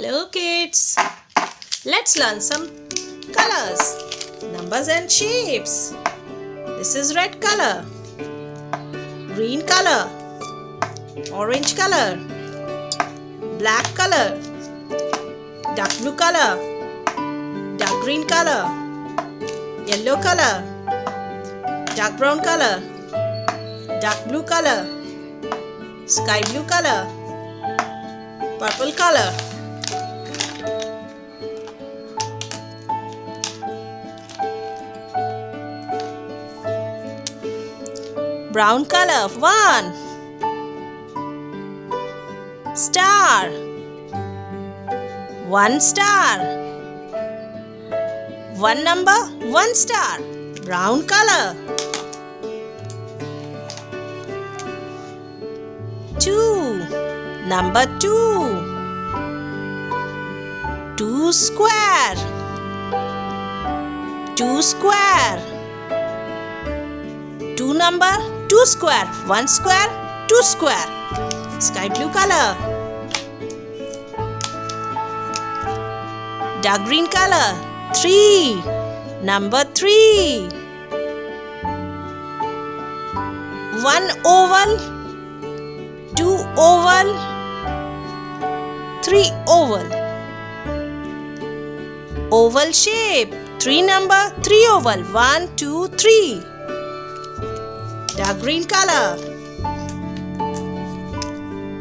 Hello kids, let's learn some colors, numbers and shapes. This is red color, green color, orange color, black color, dark blue color, dark green color, yellow color, dark brown color, dark blue color, sky blue color, purple color. Brown color, 1. Star, 1 star. 1 number, 1 star. Brown color. 2, number 2. 2 square. 2 square. 2 number, 2 square. 1 square, 2 square. Sky blue color. Dark green color, 3. Number 3. 1 oval, 2 oval, 3 oval. Oval shape, 3 number, 3 oval. 1, 2, 3. Dark green color.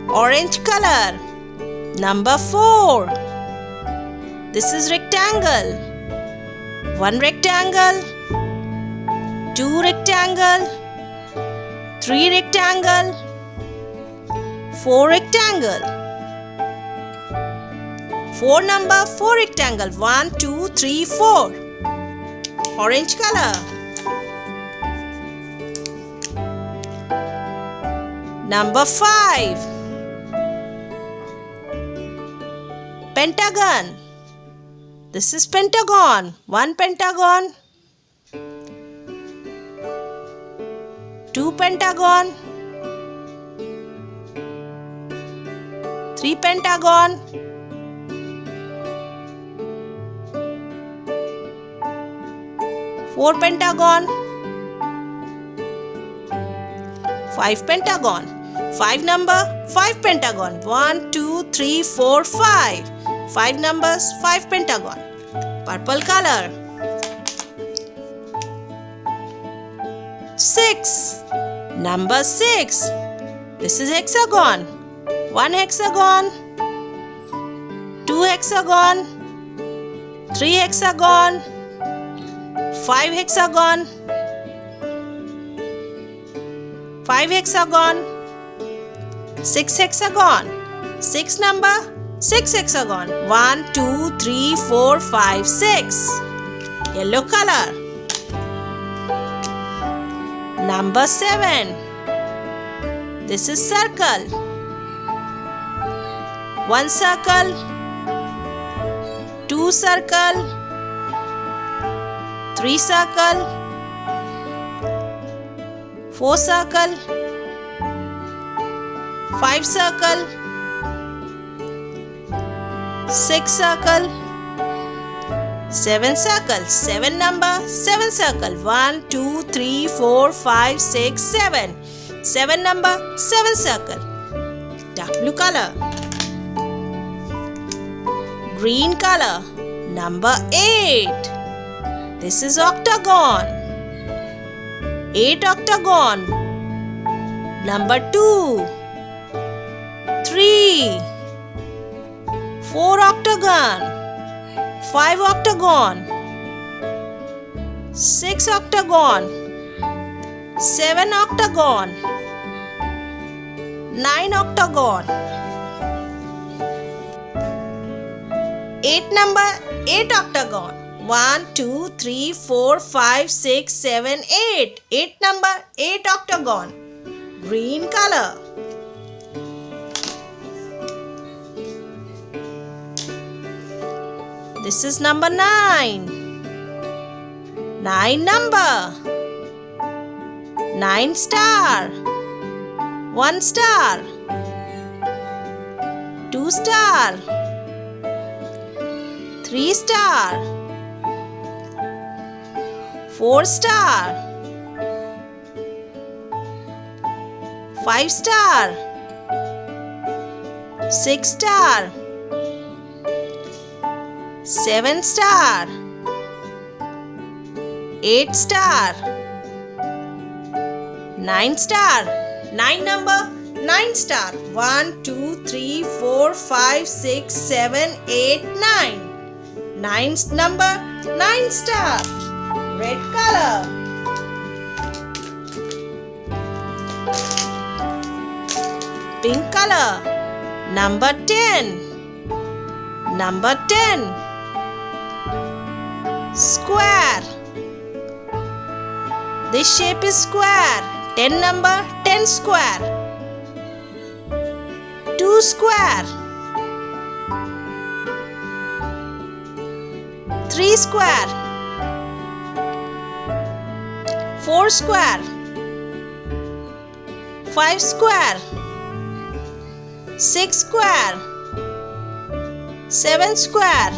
Orange color, number 4. This is rectangle. 1 rectangle, 2 rectangle, 3 rectangle, 4 rectangle. 4 number, 4 rectangle. 1, 2, 3, 4. Orange color. Number 5. Pentagon. This is pentagon. 1 pentagon, 2 pentagon, 3 pentagon, 4 pentagon, 5 pentagon. 5 number, 5 pentagon. 1, 2, 3, 4, 5. 5 numbers, 5 pentagon. Purple color. 6. Number 6. This is hexagon. 1 hexagon, 2 hexagon, 3 hexagon, 5 hexagon, 5 hexagon, 6 hexagon. 6 number, 6 hexagon. 1, 2, 3, 4, 5, 6. Yellow color. Number 7. This is circle. 1 circle, 2 circle, 3 circle, 4 circle, 5 circle, 6 circle, 7 circle. 7 number, 7 circle. 1, 2, 3, 4, 5, 6, 7. 7 number, 7 circle. Dark blue color. Green color. Number 8. This is octagon. 8 octagon. Number 2. 3. 4 octagon, 5 octagon, 6 octagon, 7 octagon, 9 octagon. 8 number, 8 octagon. 1, 2, 3, 4, 5, 6, 7, 8. 8 number, 8 octagon. Green color. This is number 9. 9 number. 9 star. 1 star. 2 star. 3 star, 4 star, 5 star, 6 star, 7 star, 8 star, 9 star. 9 number, 9 star. 1, 2, 3, 4, 5, 6, 7, 8, 9. 9 number, 9 star. Red color. Pink color. Number 10. Number 10. Square. This shape is square. 10 number, 10 square. 2 square. 3 square. 4 square. 5 square. 6 square. 7 square.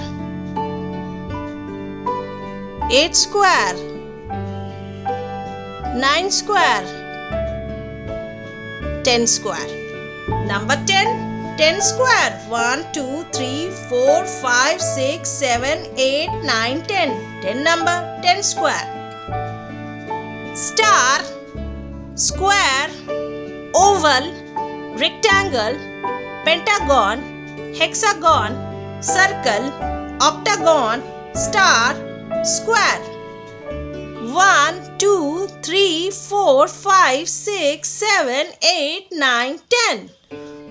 8 square. 9 square. 10 square. Number 10, 10 square. 1, 2, 3, 4, 5, 6, 7, 8, 9, 10. 10 number, 10 square. Star, square, oval, rectangle, pentagon, hexagon, circle, octagon, star, square. 1, 2, 3, 4, 5, 6, 7, 8, 9, 10.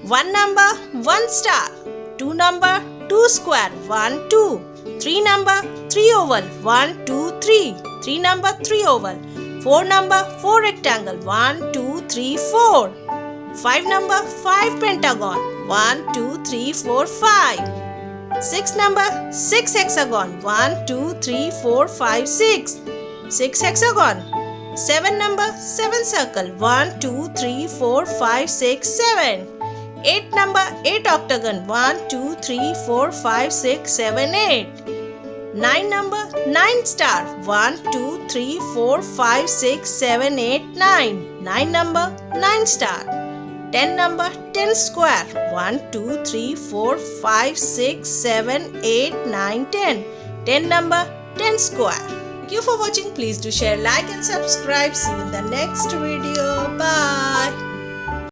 1 number, 1 star. 2 number, 2 square. 1, 2. 3 number, 3 oval. 1, 2, 3. 3 number, 3 oval. 4 number, 4 rectangle. 1, 2, 3, 4. 5 number, 5 pentagon. 1, 2, 3, 4, 5. 6 number, 6 hexagon. 1, 2, 3, 4, 5, 6. 6 hexagon. 7 number, 7 circle. 1, 2, 3, 4, 5, 6, 7. 8 number, 8 octagon. 1, 2, 3, 4, 5, 6, 7, 8. 9 number, 9 star. 1, 2, 3, 4, 5, 6, 7, 8, 9. 9 number, 9 star. 10 number, 10 square. 1, 2, 3, 4, 5, 6, 7, 8, 9, 10. 10 number, 10 square. Thank you for watching. Please do share, like and subscribe. See you in the next video. Bye.